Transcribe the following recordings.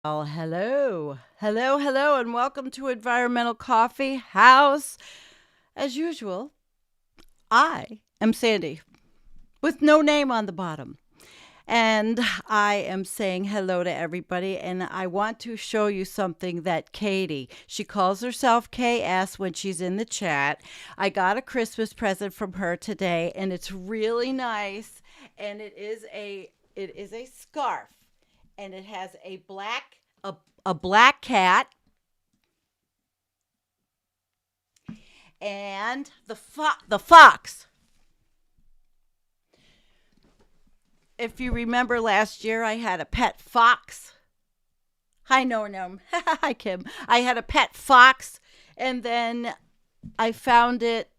Well, hello, and welcome to Environmental Coffee House. As usual, I am Sandy with no name on the bottom. And I am saying hello to everybody, and I want to show you something that Katie, she calls herself KS when she's in the chat. I got a Christmas present from her today, and it's really nice, and it is a scarf, and it has a black cat and the fox. If you remember last year, I had a pet fox. Hi, Norm. Hi, Kim. I had a pet fox, and then I found it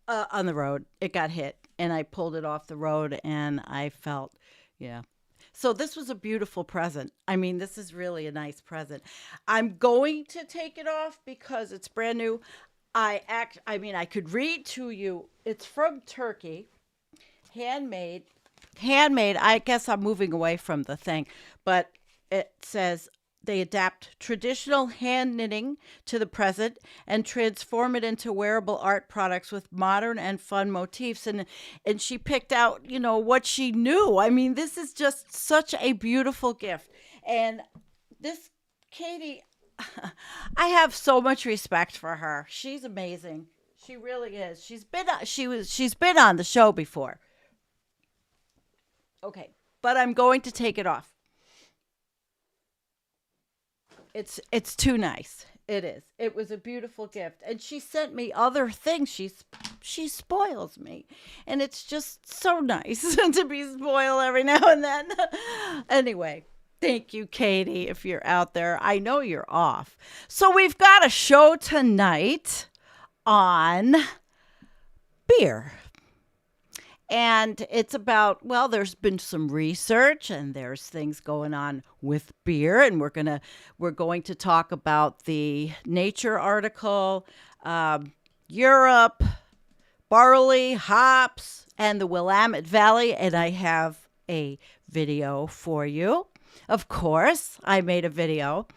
on the road. It got hit, and I pulled it off the road, and I felt, yeah. So this was a beautiful present. I mean, this is really a nice present. I'm going to take it off because it's brand new. I could read to you. It's from Turkey, handmade. I guess I'm moving away from the thing, but it says they adapt traditional hand knitting to the present and transform it into wearable art products with modern and fun motifs. And she picked out, what she knew. I mean, this is just such a beautiful gift. And this Katie, I have so much respect for her. She's amazing. She really is. She's been on the show before. Okay, but I'm going to take it off. It's too nice. It is. It was a beautiful gift, and she sent me other things. She spoils me, and it's just so nice to be spoiled every now and then. Anyway, thank you, Katie, if you're out there. I know you're off. So we've got a show tonight on beer. And it's about, well, there's been some research and there's things going on with beer. And we're going to talk about the Nature article, Europe, barley, hops, and the Willamette Valley. And I have a video for you. Of course, I made a video.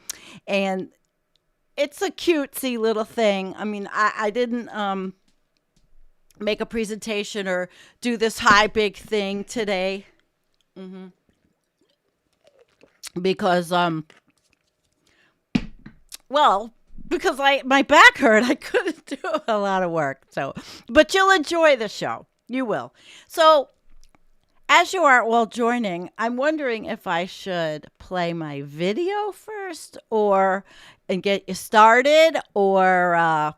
And it's a cutesy little thing. I mean, I didn't make a presentation or do this big thing today. Because because my back hurt. I couldn't do a lot of work. So, but you'll enjoy the show. You will. So, as you are all joining, I'm wondering if I should play my video first and get you started, or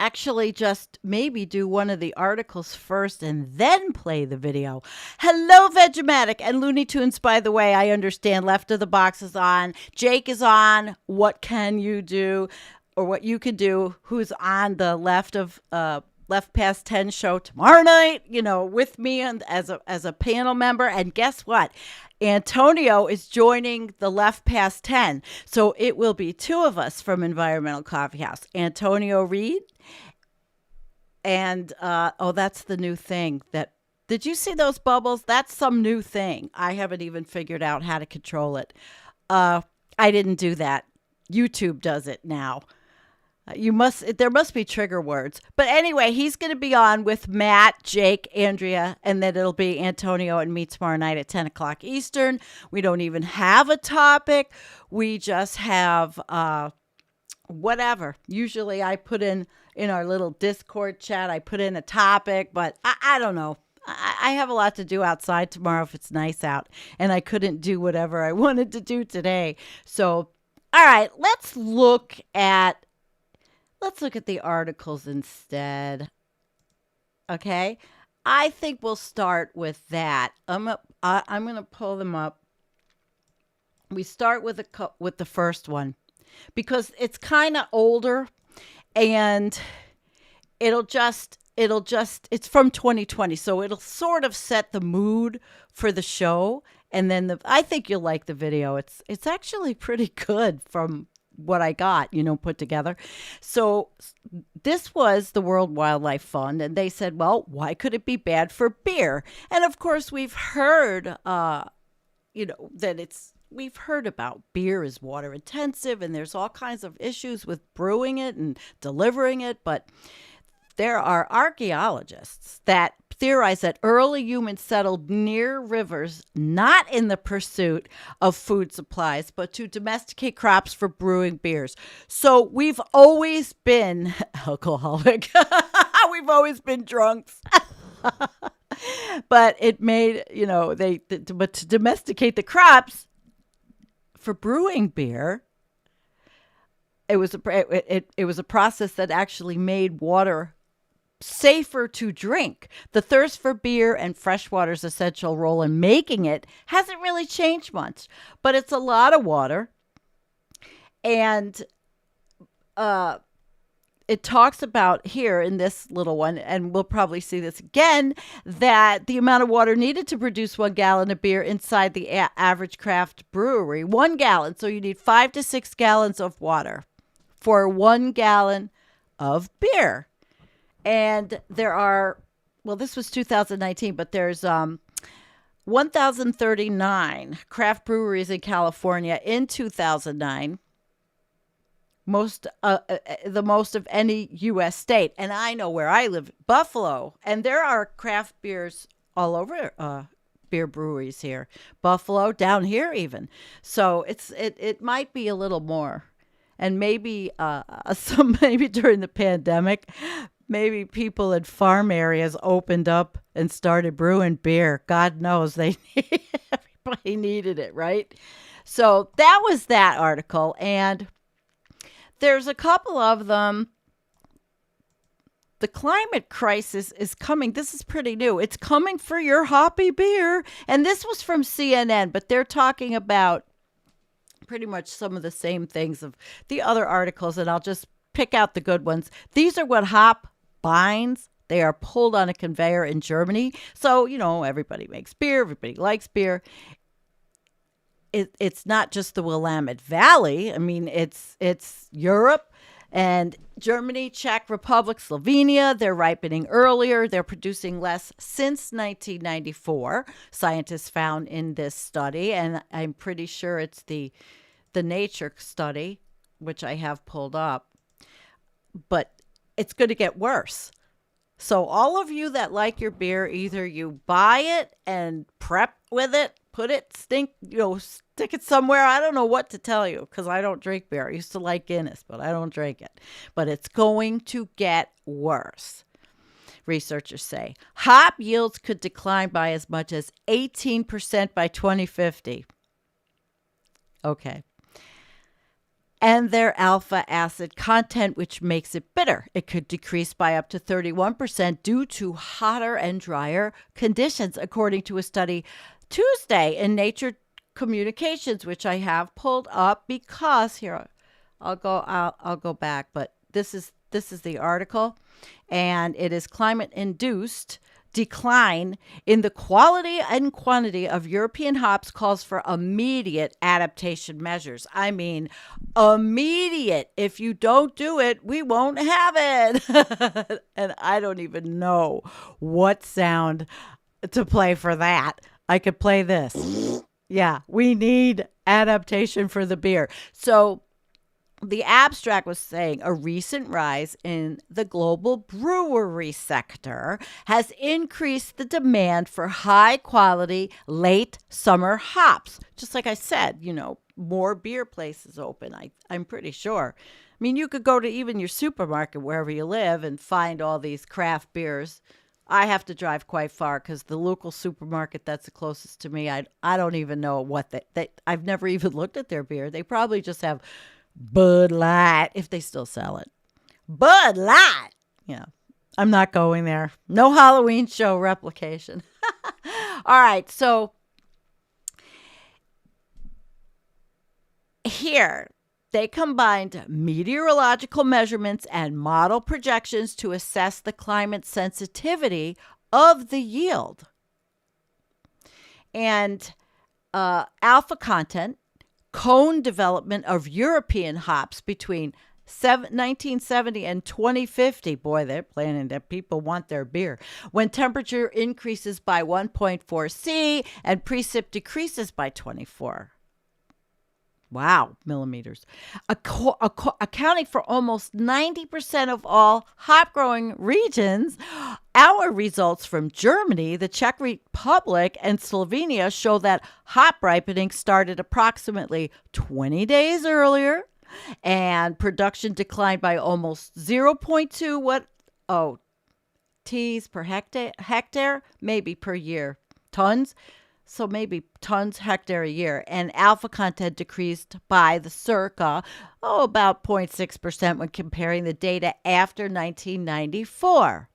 actually just maybe do one of the articles first and then play the video. Hello, Vegematic and Looney Tunes, by the way. I understand Left of the Box is on. Jake is on. What can you do, or what you can do, who's on the Left Past 10 show tomorrow night, with me and as a panel member. And guess what? Antonio is joining the Left Past 10. So it will be two of us from Environmental Coffee House. Antonio Reed. And, that's the new thing. Did you see those bubbles? That's some new thing. I haven't even figured out how to control it. I didn't do that. YouTube does it now. There must be trigger words. But anyway, he's going to be on with Matt, Jake, Andrea, and then it'll be Antonio and me tomorrow night at 10 o'clock Eastern. We don't even have a topic. We just have whatever. Usually I put in our little Discord chat, I put in a topic, but I don't know. I have a lot to do outside tomorrow if it's nice out, and I couldn't do whatever I wanted to do today. So, all right, let's look at the articles instead. Okay? I think we'll start with that. I'm going to pull them up. We start with the first one because it's kind of older, and it's from 2020, so it'll sort of set the mood for the show. And then I think you'll like the video. It's actually pretty good from what I got, put together. So this was the World Wildlife Fund, and they said, well, why could it be bad for beer? And of course, we've heard, that it's we've heard about beer is water intensive and there's all kinds of issues with brewing it and delivering it, but there are archaeologists that theorize that early humans settled near rivers not in the pursuit of food supplies, but to domesticate crops for brewing beers. So we've always been alcoholic. We've always been drunks. But it made, but to domesticate the crops for brewing beer, it was a process that actually made water safer to drink. The thirst for beer and fresh water's essential role in making it hasn't really changed much, but it's a lot of water. And it talks about here in this little one, and we'll probably see this again, that the amount of water needed to produce 1 gallon of beer inside the average craft brewery, 1 gallon. So you need 5 to 6 gallons of water for 1 gallon of beer. And there are, well, this was 2019, but there's 1,039 craft breweries in California in 2009. The most of any U.S. state. And I know where I live, Buffalo. And there are craft beers all over, beer breweries here. Buffalo, down here even. So it might be a little more. And maybe maybe during the pandemic, maybe people in farm areas opened up and started brewing beer. God knows everybody needed it, right? So that was that article. And there's a couple of them. The climate crisis is coming. This is pretty new. It's coming for your hoppy beer. And this was from CNN, but they're talking about pretty much some of the same things of the other articles, and I'll just pick out the good ones. These are what hop binds. They are pulled on a conveyor in Germany. So, everybody makes beer. Everybody likes beer. It's not just the Willamette Valley. I mean, it's Europe and Germany, Czech Republic, Slovenia. They're ripening earlier. They're producing less since 1994. Scientists found in this study, and I'm pretty sure it's the Nature study, which I have pulled up. But it's going to get worse. So all of you that like your beer, either you buy it and prep with it, stick it somewhere. I don't know what to tell you because I don't drink beer. I used to like Guinness, but I don't drink it. But it's going to get worse. Researchers say hop yields could decline by as much as 18% by 2050. Okay. And their alpha acid content, which makes it bitter. It could decrease by up to 31% due to hotter and drier conditions, according to a study Tuesday in Nature Communications, which I have pulled up because here I'll go back, but this is the article, and it is climate-induced decline in the quality and quantity of European hops calls for immediate adaptation measures. I mean, immediate. If you don't do it, we won't have it. And I don't even know what sound to play for that. I could play this. Yeah, we need adaptation for the beer. So the abstract was saying a recent rise in the global brewery sector has increased the demand for high quality late summer hops. Just like I said, more beer places open, I'm pretty sure. I mean, you could go to even your supermarket wherever you live and find all these craft beers. I have to drive quite far because the local supermarket that's the closest to me, I don't even know what I've never even looked at their beer. They probably just have Bud Light, if they still sell it. Bud Light. Yeah, I'm not going there. No Halloween show replication. All right, so here they combined meteorological measurements and model projections to assess the climate sensitivity of the yield. And alpha content, cone development of European hops between 1970 and 2050. Boy, they're planning that people want their beer. When temperature increases by 1.4 C and precip decreases by 24 Wow, millimeters. Accounting for almost 90% of all hop growing regions. Our results from Germany, the Czech Republic, and Slovenia show that hop ripening started approximately 20 days earlier, and production declined by almost zero point 0.2 T's per hectare, maybe per year. Tons. So maybe tons hectare a year, and alpha content decreased by the circa about 0.6% when comparing the data after 1994.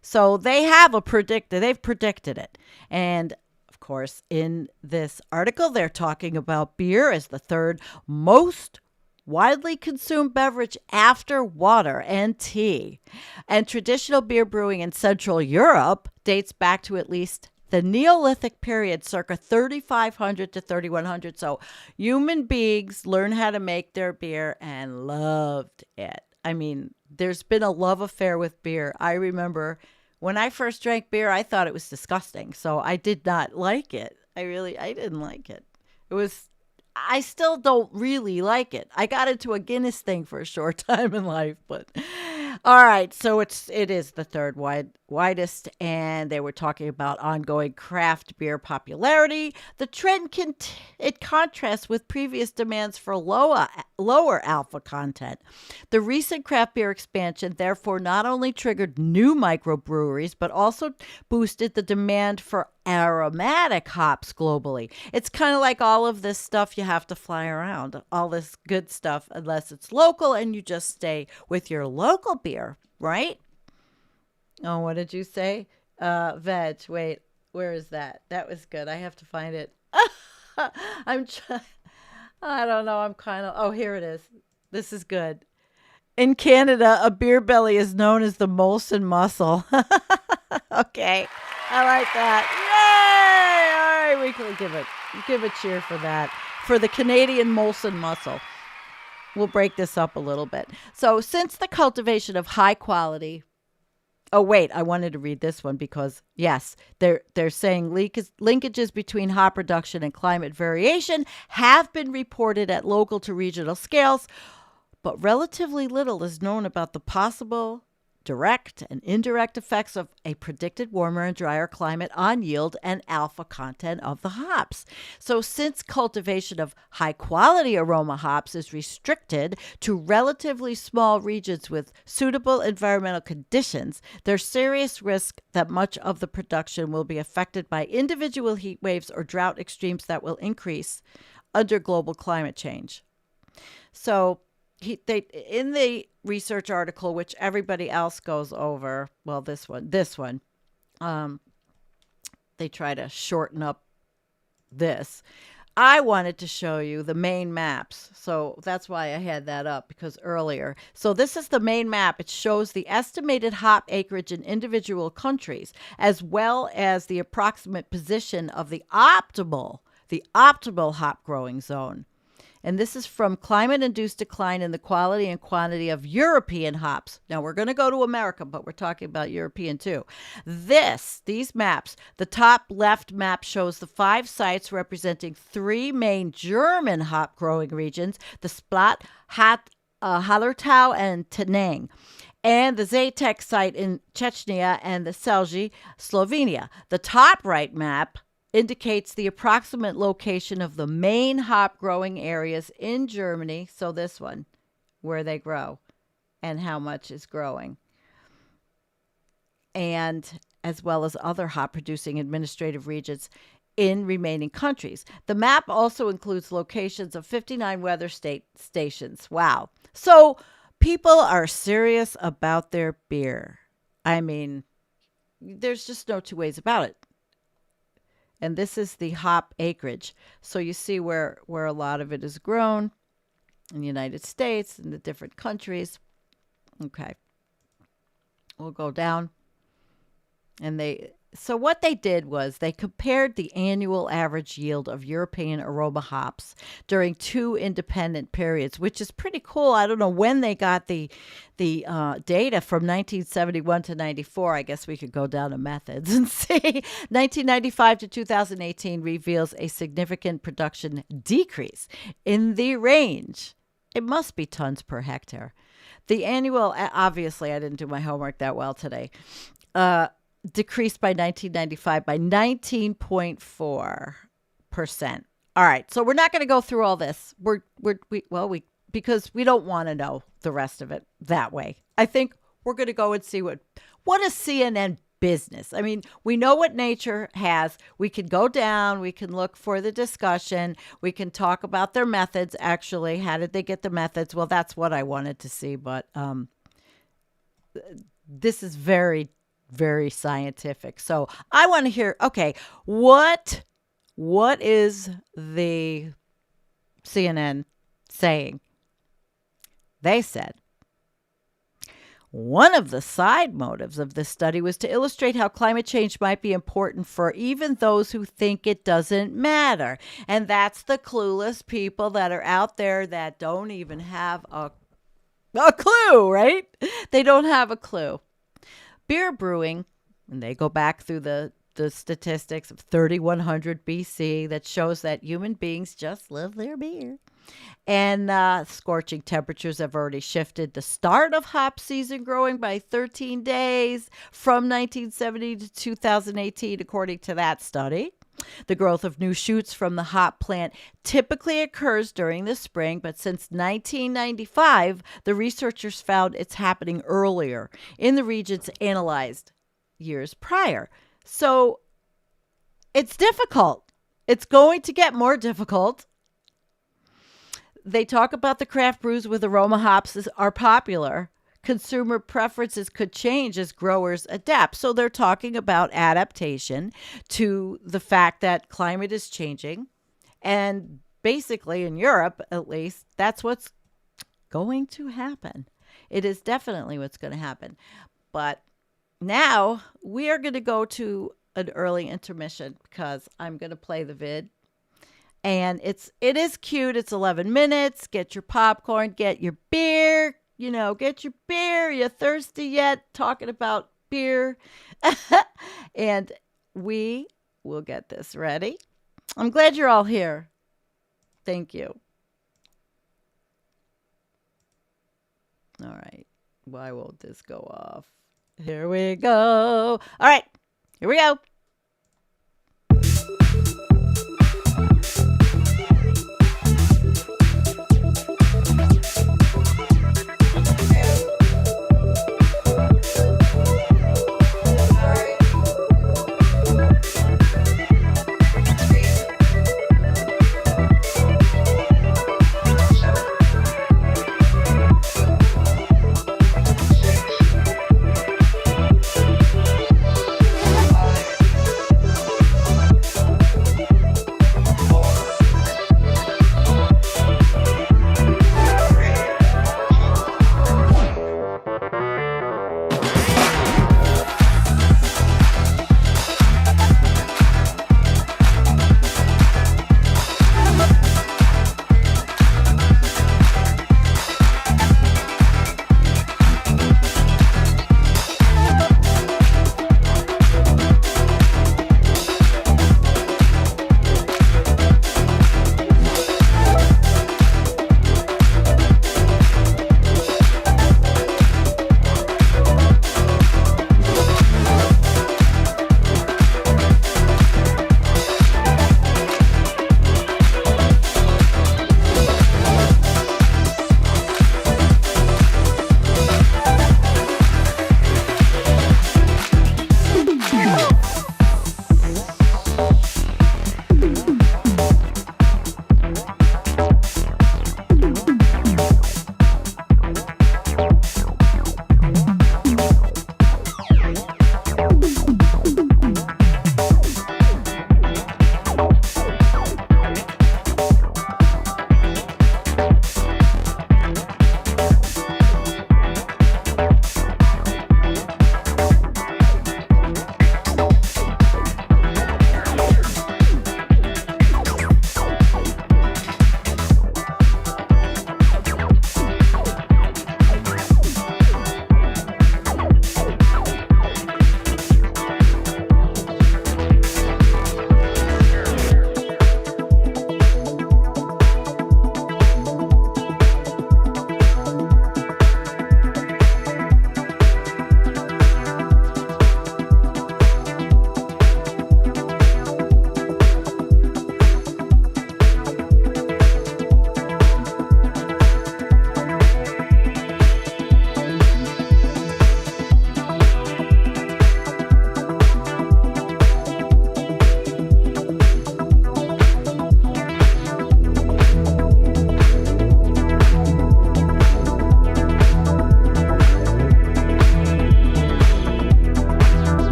So they've predicted it. And of course, in this article, they're talking about beer as the third most widely consumed beverage after water and tea. And traditional beer brewing in Central Europe dates back to at least the Neolithic period, circa 3500 to 3100. So human beings learned how to make their beer and loved it. I mean, there's been a love affair with beer. I remember when I first drank beer, I thought it was disgusting. So I did not like it. I didn't like it. I still don't really like it. I got into a Guinness thing for a short time in life, but all right. So it is the third widest, and they were talking about ongoing craft beer popularity. The trend it contrasts with previous demands for lower alpha content. The recent craft beer expansion, therefore, not only triggered new microbreweries, but also boosted the demand for aromatic hops globally. It's kind of like all of this stuff you have to fly around, all this good stuff, unless it's local and you just stay with your local beer, right? Oh, what did you say? Veg. Wait, where is that? That was good. I have to find it. I'm trying. I don't know. I'm kind of. Oh, here it is. This is good. In Canada, a beer belly is known as the Molson muscle. Okay. I like that. Yay! All right, we can give a cheer for that. For the Canadian Molson muscle. We'll break this up a little bit. So, since the cultivation of high quality. Oh, wait, I wanted to read this one because, yes, they're saying linkages between hop production and climate variation have been reported at local to regional scales, but relatively little is known about the possible direct and indirect effects of a predicted warmer and drier climate on yield and alpha content of the hops. So since cultivation of high-quality aroma hops is restricted to relatively small regions with suitable environmental conditions, there's serious risk that much of the production will be affected by individual heat waves or drought extremes that will increase under global climate change. So in the research article, which everybody else goes over, well, this one, they try to shorten up this. I wanted to show you the main maps. So that's why I had that up, because earlier. So this is the main map. It shows the estimated hop acreage in individual countries, as well as the approximate position of the optimal hop growing zone. And this is from Climate-Induced Decline in the Quality and Quantity of European Hops. Now, we're going to go to America, but we're talking about European too. These maps, the top left map shows the 5 sites representing 3 main German hop growing regions, the Splat, Hallertau, and Tenang, and the Zatek site in Chechnya and the Celje, Slovenia. The top right map indicates the approximate location of the main hop growing areas in Germany. So this one, where they grow and how much is growing. And as well as other hop producing administrative regions in remaining countries. The map also includes locations of 59 weather stations. Wow. So people are serious about their beer. I mean, there's just no two ways about it. And this is the hop acreage. So you see where a lot of it is grown in the United States, in the different countries. Okay. We'll go down. And So what they did was they compared the annual average yield of European aroma hops during two independent periods, which is pretty cool. I don't know when they got the data from 1971 to 94. I guess we could go down to methods and see. 1995 to 2018 reveals a significant production decrease in the range. It must be tons per hectare. The annual, obviously, I didn't do my homework that well today. Decreased by 1995 by 19.4%. All right, so we're not going to go through all this. Because we don't want to know the rest of it that way. I think we're going to go and see what is CNN business. I mean, we know what Nature has. We can go down. We can look for the discussion. We can talk about their methods. Actually, how did they get the methods? Well, that's what I wanted to see. But this is very, very scientific. So I want to hear, okay, what is the CNN saying? They said, one of the side motives of this study was to illustrate how climate change might be important for even those who think it doesn't matter. And that's the clueless people that are out there that don't even have a clue, right? They don't have a clue. Beer brewing, and they go back through the statistics of 3100 BC that shows that human beings just love their beer. And scorching temperatures have already shifted the start of hop season growing by 13 days from 1970 to 2018, according to that study. The growth of new shoots from the hop plant typically occurs during the spring, but since 1995, the researchers found it's happening earlier in the regions analyzed years prior. So it's difficult. It's going to get more difficult. They talk about the craft brews with aroma hops are popular. Consumer preferences could change as growers adapt. So they're talking about adaptation to the fact that climate is changing. And basically in Europe, at least, that's what's going to happen. It is definitely what's going to happen. But now we are going to go to an early intermission because I'm going to play the vid. And it is cute. It's 11 minutes. Get your popcorn, get your beer, get your beer. You thirsty yet? Talking about beer. And we will get this ready. I'm glad you're all here. Thank you. All right. Why won't this go off? Here we go. All right. Here we go.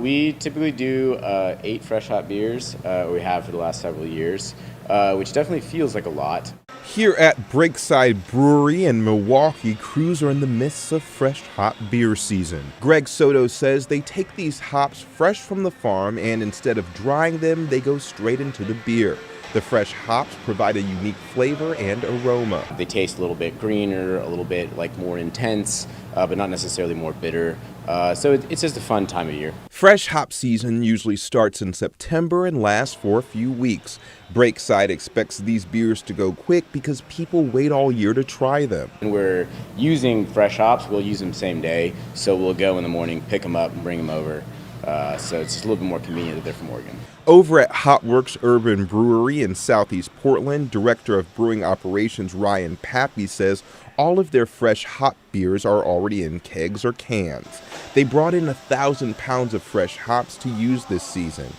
We typically do 8 fresh hop beers, we have for the last several years, which definitely feels like a lot. Here at Breakside Brewery in Milwaukee, crews are in the midst of fresh hop beer season. Greg Soto says they take these hops fresh from the farm and instead of drying them, they go straight into the beer. The fresh hops provide a unique flavor and aroma. They taste a little bit greener, a little bit like more intense, but not necessarily more bitter. So it's just a fun time of year. Fresh hop season usually starts in September and lasts for a few weeks. Breakside expects these beers to go quick because people wait all year to try them. When we're using fresh hops, we'll use them same day. So we'll go in the morning, pick them up, and bring them over. So it's just a little bit more convenient that they're from Oregon. Over at Hopworks Urban Brewery in Southeast Portland, Director of Brewing Operations Ryan Pappy says all of their fresh hop beers are already in kegs or cans. They brought in 1,000 pounds of fresh hops to use this season.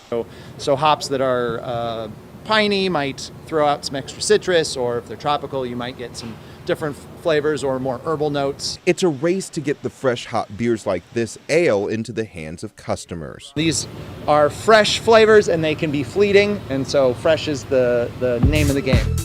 So hops that are piney might throw out some extra citrus, or if they're tropical, you might get some different flavors or more herbal notes. It's a race to get the fresh hop beers like this ale into the hands of customers. These are fresh flavors and they can be fleeting, and so fresh is the name of the game.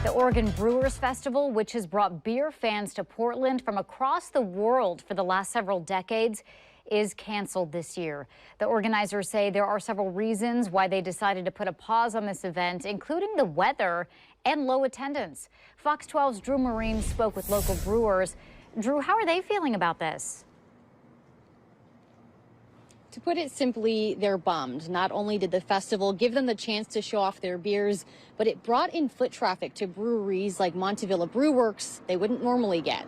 The Oregon Brewers Festival, which has brought beer fans to Portland from across the world for the last several decades, is canceled this year. The organizers say there are several reasons why they decided to put a pause on this event, including the weather and low attendance. Fox 12's Drew Marine spoke with local brewers. Drew, how are they feeling about this? To put it simply, they're bummed. Not only did the festival give them the chance to show off their beers, but it brought in foot traffic to breweries like Montevilla Brew Works they wouldn't normally get.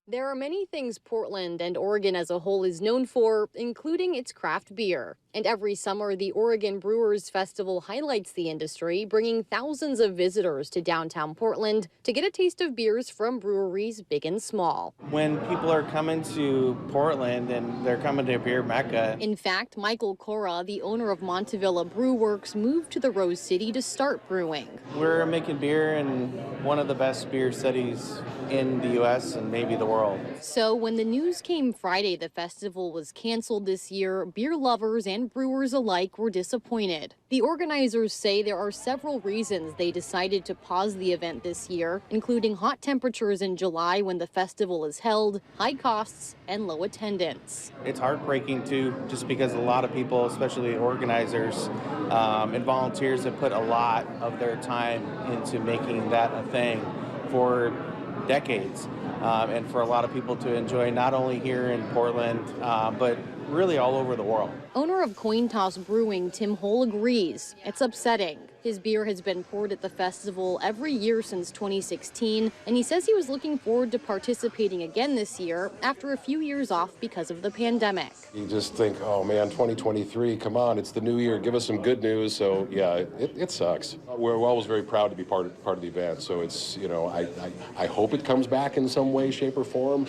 There are many things Portland and Oregon as a whole is known for, including its craft beer. And every summer, the Oregon Brewers Festival highlights the industry, bringing thousands of visitors to downtown Portland to get a taste of beers from breweries big and small. When people are coming to Portland and they're coming to Beer Mecca. In fact, Michael Cora, the owner of Montevilla Brew Works, moved to the Rose City to start brewing. We're making beer in one of the best beer cities in the U.S. and maybe the world. So when the news came Friday the festival was canceled this year, beer lovers and brewers alike were disappointed. The organizers say there are several reasons they decided to pause the event this year, including hot temperatures in July when the festival is held, high costs, and low attendance. It's heartbreaking too, just because a lot of people, especially organizers and volunteers, have put a lot of their time into making that a thing for decades, and for a lot of people to enjoy, not only here in Portland, but really all over the world. Owner of Coin Toss Brewing, Tim Hole, agrees. It's upsetting. His beer has been poured at the festival every year since 2016, and he says he was looking forward to participating again this year after a few years off because of the pandemic. You just think, oh man, 2023, come on, it's the new year, give us some good news. So yeah, it sucks. We're always very proud to be part of the event, so it's, you know, I hope it comes back in some way, shape, or form,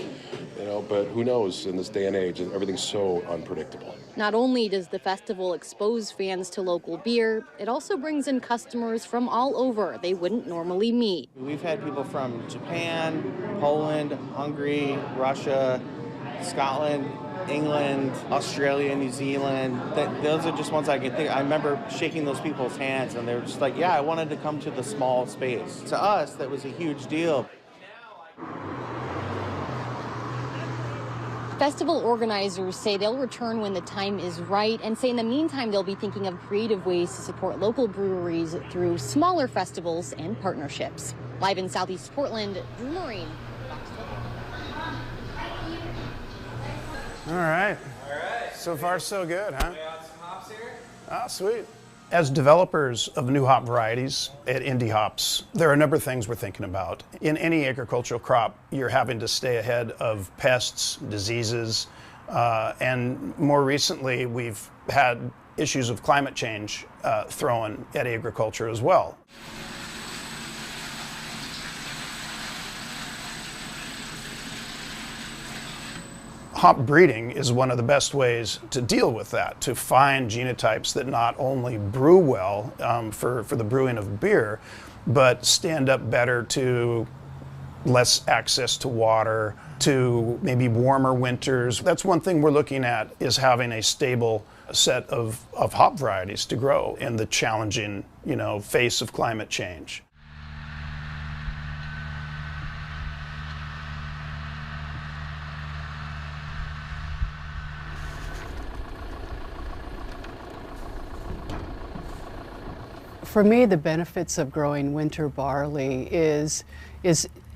you know, but who knows in this day and age, everything's so unpredictable. Not only does the festival expose fans to local beer, it also brings in customers from all over they wouldn't normally meet. We've had people from Japan, Poland, Hungary, Russia, Scotland, England, Australia, New Zealand. Those are just ones I can think. I remember shaking those people's hands and they were just like, yeah, I wanted to come to the small space. To us, that was a huge deal. Festival organizers say they'll return when the time is right and say in the meantime they'll be thinking of creative ways to support local breweries through smaller festivals and partnerships. Live in Southeast Portland, Drew Marine. All right. So far, so good, huh? We got some hops here. Ah, sweet. As developers of new hop varieties at Indie Hops, there are a number of things we're thinking about. In any agricultural crop, you're having to stay ahead of pests, diseases, and more recently, we've had issues of climate change thrown at agriculture as well. Hop breeding is one of the best ways to deal with that, to find genotypes that not only brew well for the brewing of beer, but stand up better to less access to water, to maybe warmer winters. That's one thing we're looking at, is having a stable set of hop varieties to grow in the challenging, face of climate change. For me, the benefits of growing winter barley is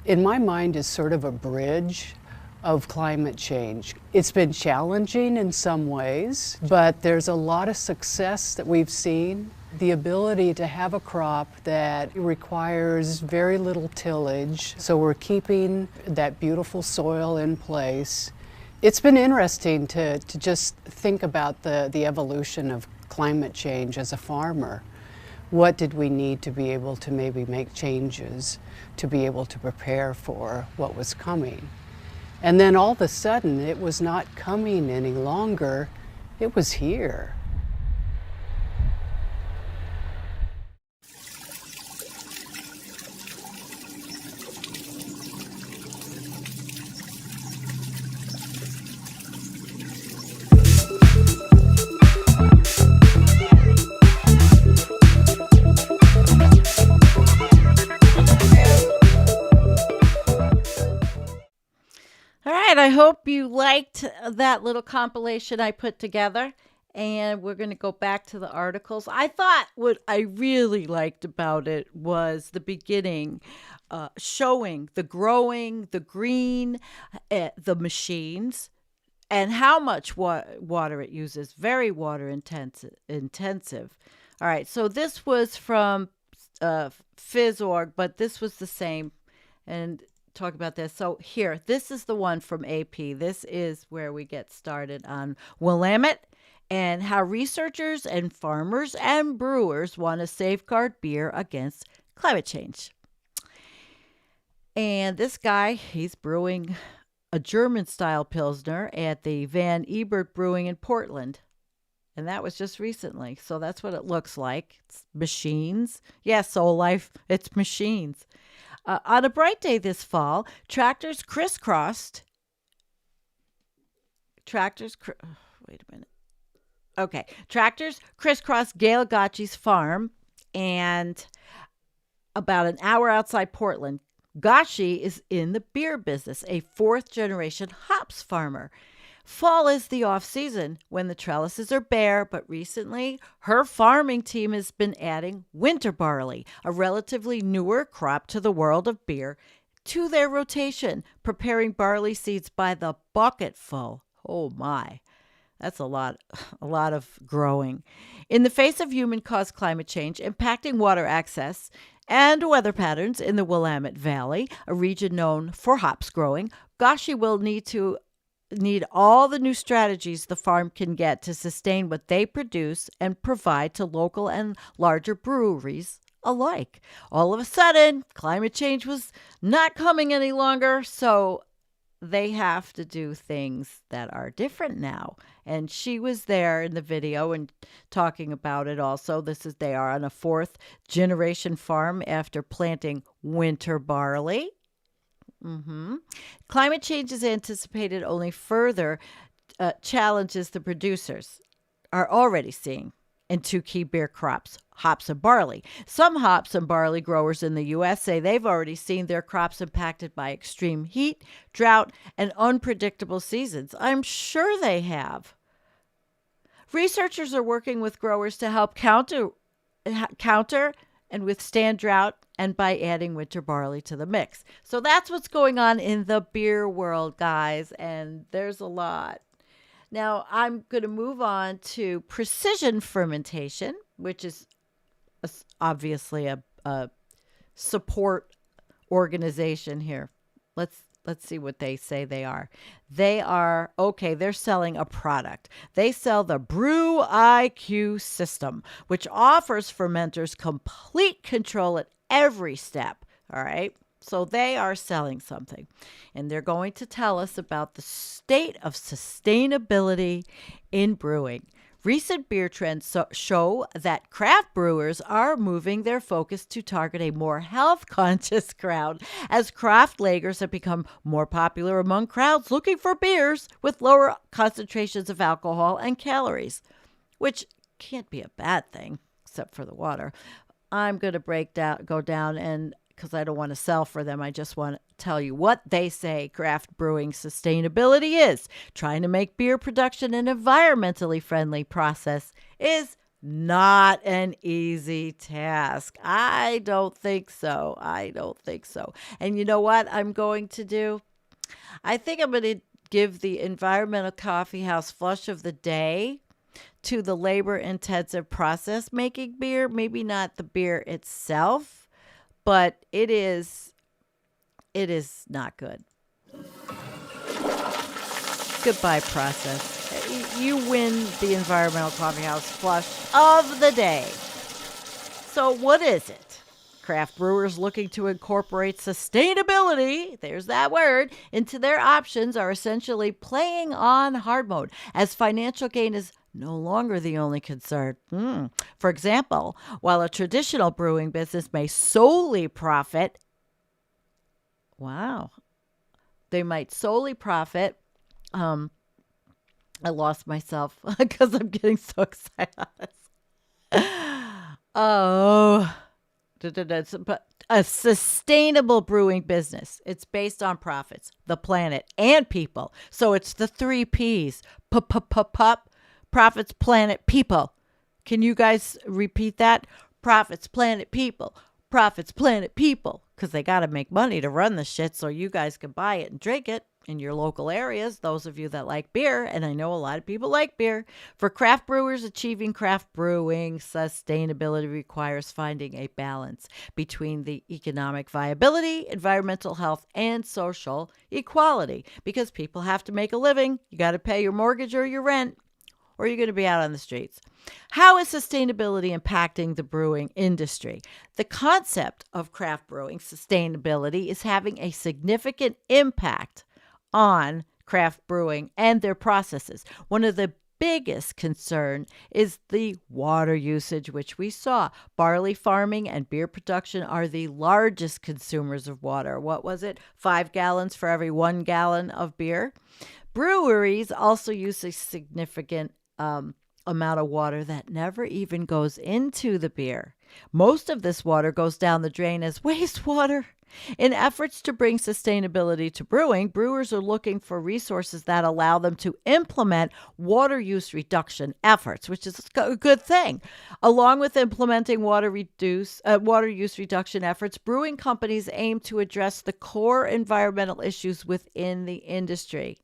in my mind, is sort of a bridge of climate change. It's been challenging in some ways, but there's a lot of success that we've seen. The ability to have a crop that requires very little tillage, so we're keeping that beautiful soil in place. It's been interesting to just think about the evolution of climate change as a farmer. What did we need to be able to maybe make changes to be able to prepare for what was coming? And then all of a sudden, it was not coming any longer, it was here. I hope you liked that little compilation I put together, and we're going to go back to the articles. I thought what I really liked about it was the beginning, showing the growing, the green, the machines, and how much water it uses. Very water intensive. All right, so this was from Phys.org, but this was the same, and talk about this. So here, this is the one from AP. This is where we get started on Willamette and how researchers and farmers and brewers want to safeguard beer against climate change. And this guy, he's brewing a German-style Pilsner at the Van Ebert Brewing in Portland. And that was just recently. So that's what it looks like. It's machines. Yeah, Soul Life, it's machines. On a bright day this fall, tractors crisscrossed. Tractors crisscrossed Gail Gotchi's farm, and about an hour outside Portland. Gotchi is in the beer business, a fourth-generation hops farmer. Fall is the off-season when the trellises are bare, but recently her farming team has been adding winter barley, a relatively newer crop to the world of beer, to their rotation, preparing barley seeds by the bucketful. Oh my, that's a lot of growing. In the face of human-caused climate change impacting water access and weather patterns in the Willamette Valley, a region known for hops growing, Gotchi will need all the new strategies the farm can get to sustain what they produce and provide to local and larger breweries alike. All of a sudden, climate change was not coming any longer, so they have to do things that are different now. And she was there in the video and talking about it also. They are on a fourth generation farm after planting winter barley. Climate change is anticipated only further challenges the producers are already seeing in two key beer crops, hops and barley. Some hops and barley growers in the U.S. say they've already seen their crops impacted by extreme heat, drought, and unpredictable seasons. I'm sure they have. Researchers are working with growers to help counter and withstand drought, and by adding winter barley to the mix. So that's what's going on in the beer world, guys, and there's a lot. Now, I'm going to move on to precision fermentation, which is obviously a support organization here. Let's see what they say they are. They are, okay, they're selling a product. They sell the Brew IQ system, which offers fermenters complete control at every step. All right. So they are selling something, and they're going to tell us about the state of sustainability in brewing. Recent beer trends show that craft brewers are moving their focus to target a more health-conscious crowd, as craft lagers have become more popular among crowds looking for beers with lower concentrations of alcohol and calories, which can't be a bad thing, except for the water. I'm going to go down, and because I don't want to sell for them, I just want to tell you what they say craft brewing sustainability is. Trying to make beer production an environmentally friendly process is not an easy task. I don't think so. And you know what I'm going to do? I think I'm going to give the Environmental Coffee House Flush of the Day to the labor-intensive process making beer. Maybe not the beer itself, but it is not good. Goodbye, process. You win the Environmental Coffee House Flush of the Day. So what is it? Craft brewers looking to incorporate sustainability, there's that word, into their options are essentially playing on hard mode, as financial gain is no longer the only concern. For example, while a traditional brewing business may solely profit, they might solely profit. I lost myself because I'm getting so excited. But a sustainable brewing business. It's based on profits, the planet, and people. So it's the 3 Ps. Profits, planet, people. Can you guys repeat that? Profits, planet, people. Profits, planet, people. Because they got to make money to run the shit so you guys can buy it and drink it in your local areas, those of you that like beer, and I know a lot of people like beer. For craft brewers, achieving craft brewing sustainability requires finding a balance between the economic viability, environmental health, and social equality. Because people have to make a living. You got to pay your mortgage or your rent, or you're going to be out on the streets. How is sustainability impacting the brewing industry? The concept of craft brewing sustainability is having a significant impact on craft brewing and their processes. One of the biggest concern is the water usage, which we saw. Barley farming and beer production are the largest consumers of water. What was it? 5 gallons for every 1 gallon of beer. Breweries also use a significant amount of water that never even goes into the beer. Most of this water goes down the drain as wastewater. In efforts to bring sustainability to brewing, brewers are looking for resources that allow them to implement water use reduction efforts, which is a good thing. Along with implementing water use reduction efforts, brewing companies aim to address the core environmental issues within the industry.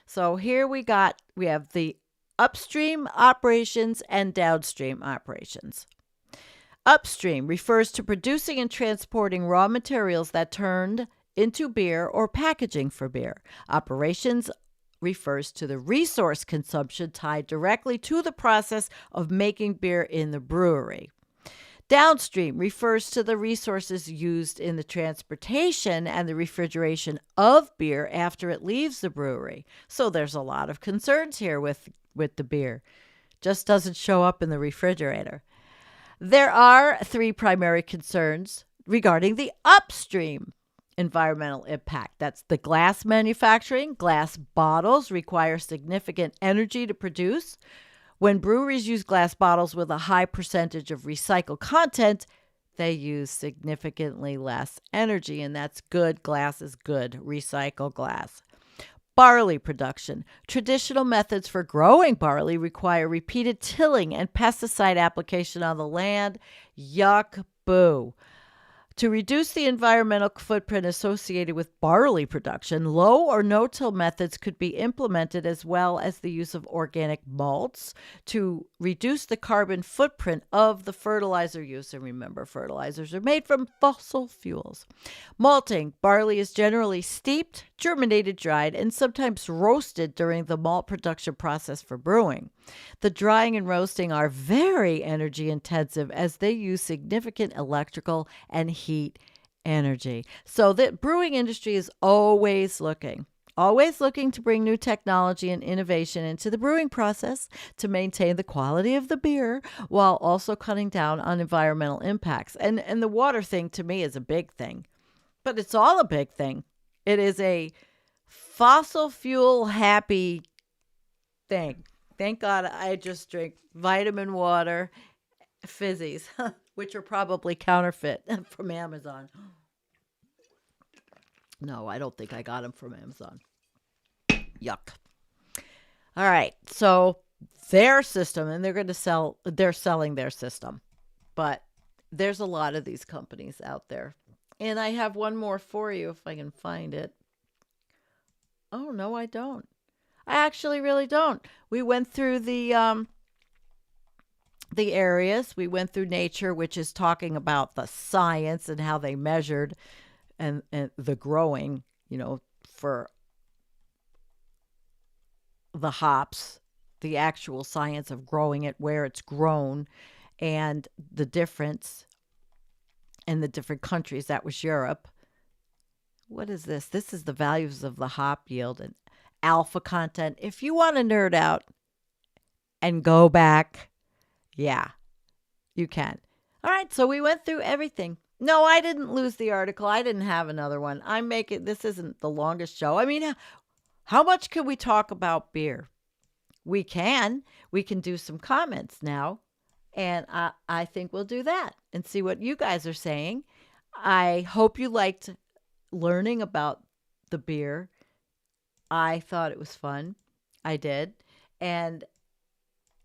So here we have the upstream operations and downstream operations. Upstream refers to producing and transporting raw materials that turned into beer or packaging for beer. Operations refers to the resource consumption tied directly to the process of making beer in the brewery. Downstream refers to the resources used in the transportation and the refrigeration of beer after it leaves the brewery. So there's a lot of concerns here with the beer. Just doesn't show up in the refrigerator. There are 3 primary concerns regarding the upstream environmental impact. That's the glass manufacturing. Glass bottles require significant energy to produce. When breweries use glass bottles with a high percentage of recycled content, they use significantly less energy, and that's good. Glass is good. Recycle glass. Barley production. Traditional methods for growing barley require repeated tilling and pesticide application on the land. Yuck, boo. To reduce the environmental footprint associated with barley production, low or no-till methods could be implemented, as well as the use of organic malts to reduce the carbon footprint of the fertilizer use. And remember, fertilizers are made from fossil fuels. Malting. Barley is generally steeped, germinated, dried, and sometimes roasted during the malt production process for brewing. The drying and roasting are very energy intensive, as they use significant electrical and heat energy. So the brewing industry is always looking to bring new technology and innovation into the brewing process to maintain the quality of the beer while also cutting down on environmental impacts. And the water thing to me is a big thing, but it's all a big thing. It is a fossil fuel happy thing. Thank God I just drink vitamin water, fizzies, which are probably counterfeit from Amazon. No, I don't think I got them from Amazon. Yuck. All right. So their system, and they're selling their system. But there's a lot of these companies out there. And I have one more for you if I can find it. Oh, no, I don't. I actually really don't. We went through the areas. We went through nature, which is talking about the science and how they measured and the growing, for the hops, the actual science of growing it, where it's grown, and the difference in the different countries. That was Europe. What is this? This is the values of the hop yield and alpha content. If you want to nerd out and go back, yeah, you can. All right, so we went through everything. No, I didn't lose the article. I didn't have another one. This isn't the longest show. I mean, how much can we talk about beer? We can do some comments now, and I think we'll do that and see what you guys are saying. I hope you liked learning about the beer. I thought it was fun. I did. And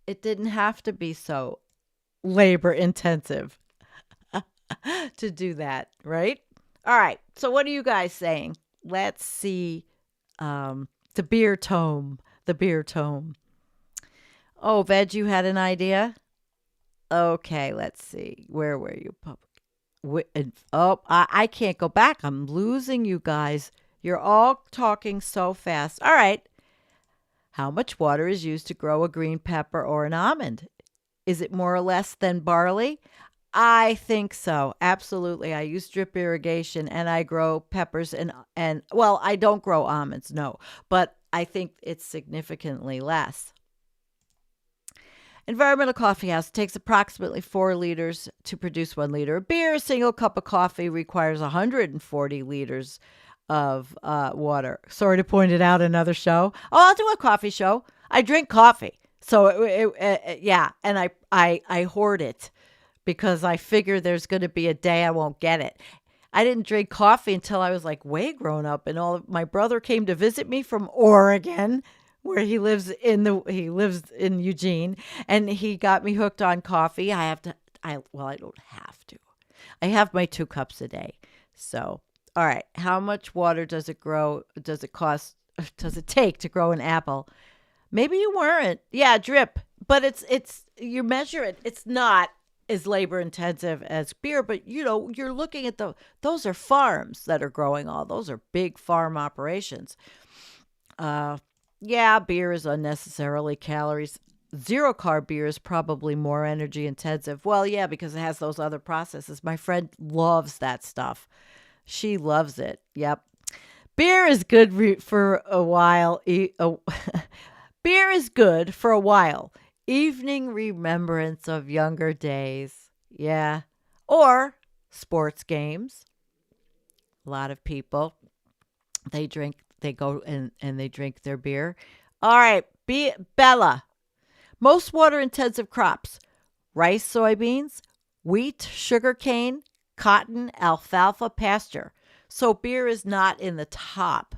it didn't have to be so labor intensive to do that, right? All right. So what are you guys saying? Let's see. The beer tome. Oh, Veg, you had an idea? Okay, let's see. Where were you? I can't go back. I'm losing you guys. You're all talking so fast. All right. How much water is used to grow a green pepper or an almond? Is it more or less than barley? I think so. Absolutely. I use drip irrigation and I grow peppers and well, I don't grow almonds, no, but I think it's significantly less. Environmental Coffee House takes approximately 4 liters to produce 1 liter of beer. A single cup of coffee requires 140 liters of water. Sorry to point it out, another show. Oh, I'll do a coffee show. I drink coffee. So, yeah, and I hoard it because I figure there's going to be a day I won't get it. I didn't drink coffee until I was like way grown up, and my brother came to visit me from Oregon, where he lives in Eugene, and he got me hooked on coffee. I don't have to. I have my 2 cups a day. So, all right, how much water does it take to grow an apple? Maybe you weren't. Yeah, drip. But it's you measure it. It's not as labor intensive as beer, but you're looking at those are farms that are growing all. Those are big farm operations. Yeah, beer is unnecessarily calories. 0 carb beer is probably more energy intensive. Well, yeah, because it has those other processes. My friend loves that stuff. She loves it. Yep. Beer is good for a while. Beer is good for a while. Evening remembrance of younger days. Yeah. Or sports games. A lot of people, they go and they drink their beer. All right. Bella. Most water-intensive crops: rice, soybeans, wheat, sugarcane, cotton, alfalfa, pasture. So beer is not in the top.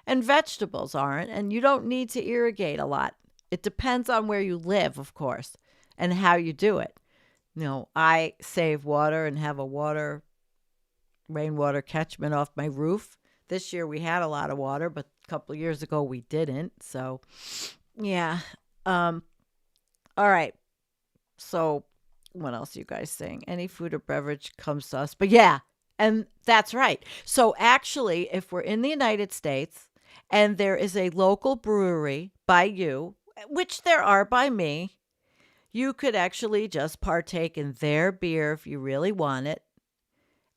And vegetables aren't, and you don't need to irrigate a lot. It depends on where you live, of course, and how you do it. I save water and have a water rainwater catchment off my roof. This year we had a lot of water, but a couple of years ago we didn't. So, yeah. All right. So, what else are you guys saying? Any food or beverage comes to us. But yeah, and that's right. So, actually, if we're in the United States and there is a local brewery by you, which there are by me, you could actually just partake in their beer if you really want it.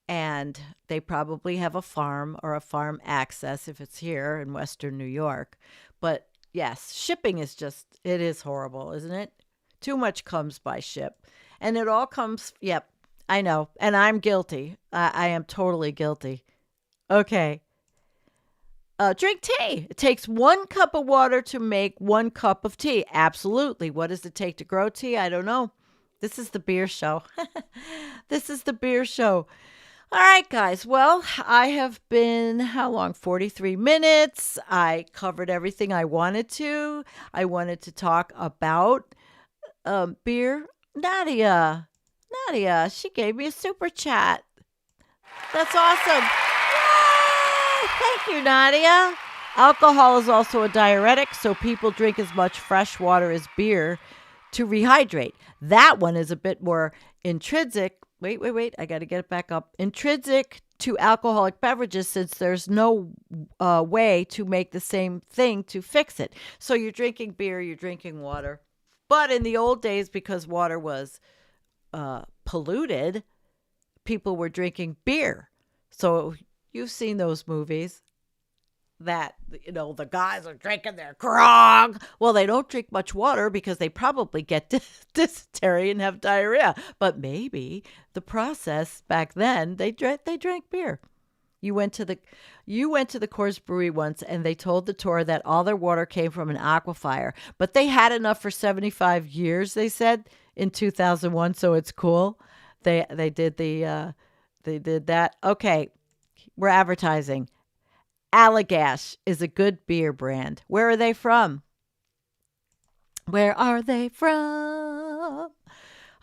And they probably have a farm or a farm access if it's here in Western New York. But yes, shipping is it is horrible, isn't it? Too much comes by ship. And it all comes, yep, I know. And I'm guilty. I am totally guilty. Okay. Drink tea. It takes 1 cup of water to make 1 cup of tea. Absolutely. What does it take to grow tea? I don't know. This is the beer show. This is the beer show. All right, guys. Well, I have been, how long? 43 minutes. I covered everything I wanted to. I wanted to talk about beer. Nadia, she gave me a super chat. That's awesome. Yay! Thank you, Nadia. Alcohol is also a diuretic, so people drink as much fresh water as beer to rehydrate. That one is a bit more intrinsic. Wait. I got to get it back up. Intrinsic to alcoholic beverages, since there's no way to make the same thing to fix it. So you're drinking beer, you're drinking water. But in the old days, because water was polluted, people were drinking beer. So you've seen those movies that, the guys are drinking their grog. Well, they don't drink much water because they probably get dysentery and have diarrhea. But maybe the process back then, they drank beer. You went to the Coors Brewery once, and they told the tour that all their water came from an aquifer, but they had enough for 75 years. They said in 2001, so it's cool. They did that. Okay, we're advertising. Allagash is a good beer brand. Where are they from? Where are they from?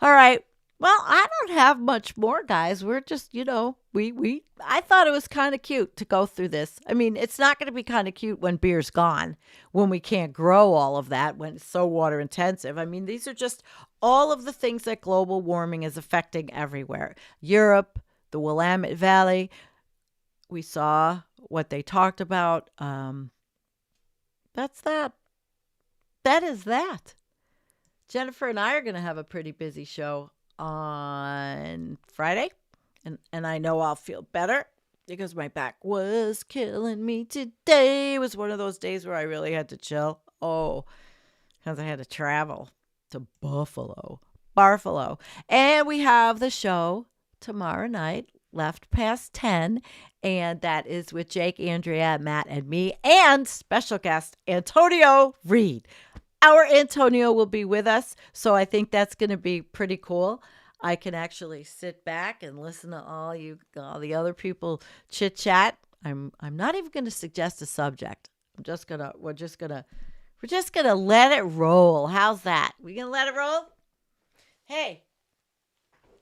All right. Well, I don't have much more, guys. We're just, I thought it was kind of cute to go through this. I mean, it's not going to be kind of cute when beer's gone, when we can't grow all of that, when it's so water intensive. I mean, these are just all of the things that global warming is affecting everywhere. Europe, the Willamette Valley, we saw what they talked about. That's that. That is that. Jennifer and I are going to have a pretty busy show on Friday, and I know I'll feel better because my back was killing me today. It was one of those days where I really had to chill. Because I had to travel to Buffalo. And we have the show tomorrow night, left past 10, and that is with Jake, Andrea, Matt, and me, and special guest Antonio Reed. Our Antonio will be with us, so I think that's going to be pretty cool. I can actually sit back and listen to all the other people chit chat. I'm not even going to suggest a subject. We're just gonna let it roll. How's that? We gonna let it roll? Hey,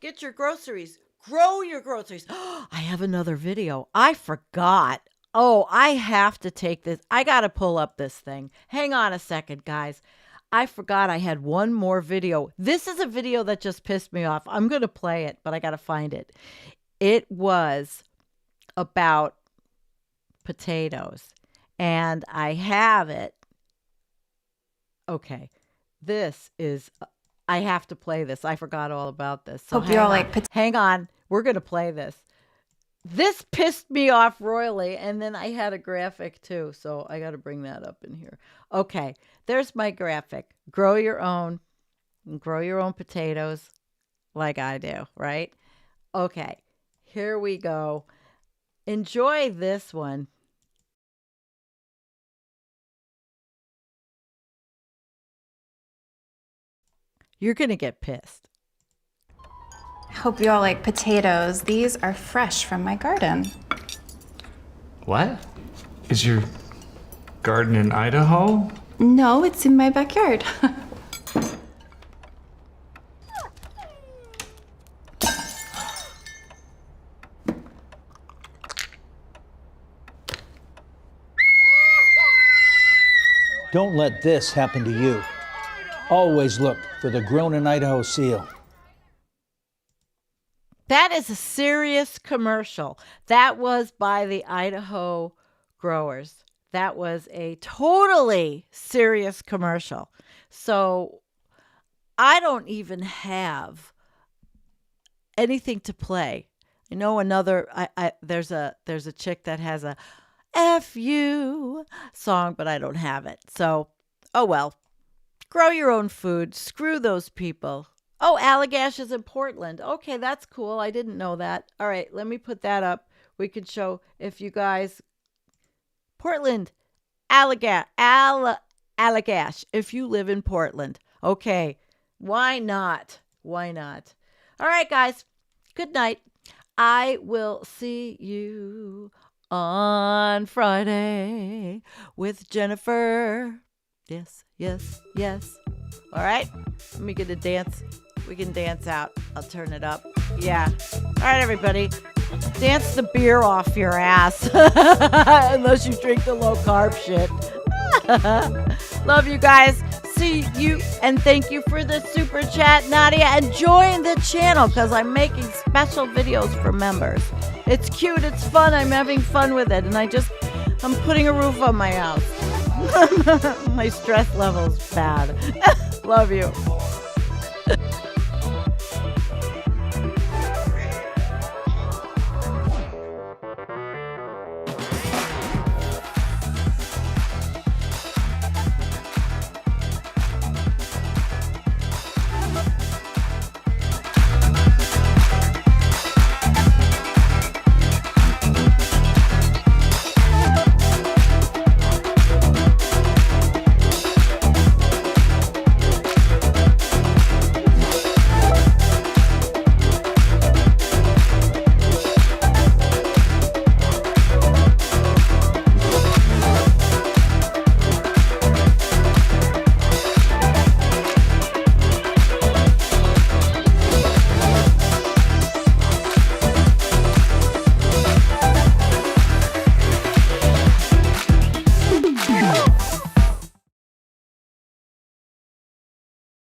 get your groceries. Grow your groceries. I have another video. I forgot. I have to take this. I got to pull up this thing. Hang on a second, guys. I forgot I had one more video. This is a video that just pissed me off. I'm going to play it, but I got to find it. It was about potatoes, and I have it. Okay. I have to play this. I forgot all about this. So hang on. We're going to play this. This pissed me off royally, and then I had a graphic too, so I got to bring that up in here. Okay, there's my graphic. Grow your own potatoes like I do, right? Okay, here we go. Enjoy this one. You're going to get pissed. Hope you all like potatoes. These are fresh from my garden. What? Is your garden in Idaho? No, it's in my backyard. Don't let this happen to you. Always look for the Grown in Idaho seal. That is a serious commercial. That was by the Idaho Growers. That was a totally serious commercial. So I don't even have anything to play. I know another, there's a chick that has a F you song, but I don't have it. So, oh well. Grow your own food. Screw those people. Oh, Allagash is in Portland. Okay, that's cool. I didn't know that. All right, let me put that up. We can show if you guys... Portland, Allagash, if you live in Portland. Okay, why not? Why not? All right, guys, good night. I will see you on Friday with Jennifer. Yes, yes, yes. All right, let me get a dance. We can dance out. I'll turn it up. Yeah. All right, everybody. Dance the beer off your ass. Unless you drink the low carb shit. Love you guys. See you. And thank you for the super chat, Nadia. And join the channel because I'm making special videos for members. It's cute. It's fun. I'm having fun with it. And I'm putting a roof on my house. My stress level is bad. Love you. Yeah.